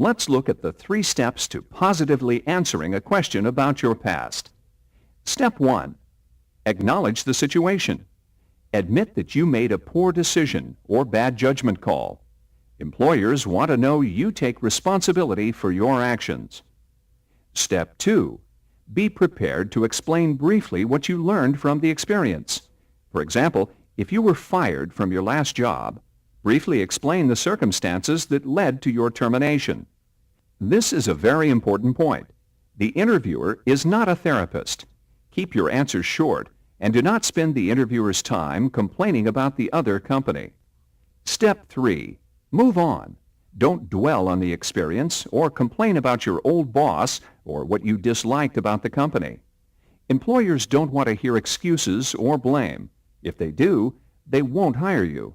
Let's look at the 3 steps to positively answering a question about your past. Step 1. Acknowledge the situation. Admit that you made a poor decision or bad judgment call. Employers want to know you take responsibility for your actions. Step 2. Be prepared to explain briefly what you learned from the experience. For example, if you were fired from your last job, briefly explain the circumstances that led to your termination. This is a very important point. The interviewer is not a therapist. Keep your answers short and do not spend the interviewer's time complaining about the other company. Step 3. Move on. Don't dwell on the experience or complain about your old boss or what you disliked about the company. Employers don't want to hear excuses or blame. If they do, they won't hire you.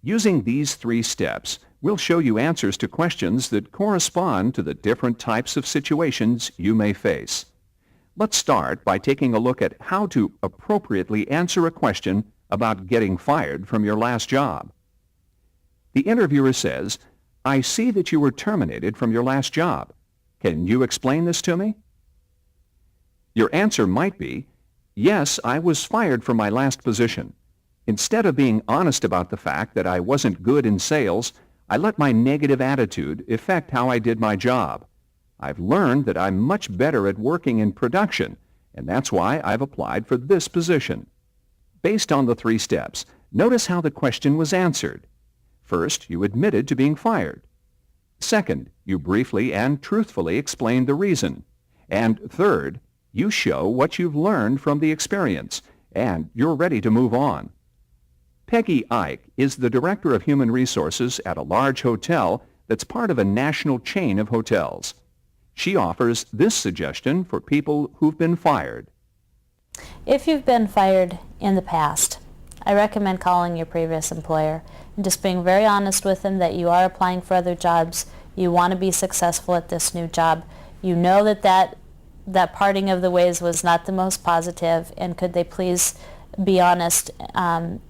Using these 3 steps, we'll show you answers to questions that correspond to the different types of situations you may face. Let's start by taking a look at how to appropriately answer a question about getting fired from your last job. The interviewer says, "I see that you were terminated from your last job. Can you explain this to me?" Your answer might be, "Yes, I was fired from my last position. Instead of being honest about the fact that I wasn't good in sales, I let my negative attitude affect how I did my job. I've learned that I'm much better at working in production, and that's why I've applied for this position." Based on the 3 steps, notice how the question was answered. First, you admitted to being fired. Second, you briefly and truthfully explained the reason. And third, you show what you've learned from the experience, and you're ready to move on. Peggy Ike is the Director of Human Resources at a large hotel that's part of a national chain of hotels. She offers this suggestion for people who've been fired. If you've been fired in the past, I recommend calling your previous employer and just being very honest with them that you are applying for other jobs, you want to be successful at this new job, you know that parting of the ways was not the most positive, and could they please be honest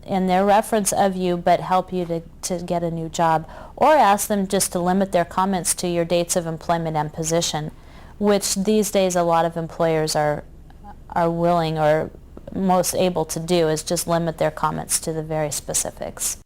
in their reference of you but help you to get a new job, or ask them just to limit their comments to your dates of employment and position, which these days a lot of employers are willing or most able to do, is just limit their comments to the very specifics.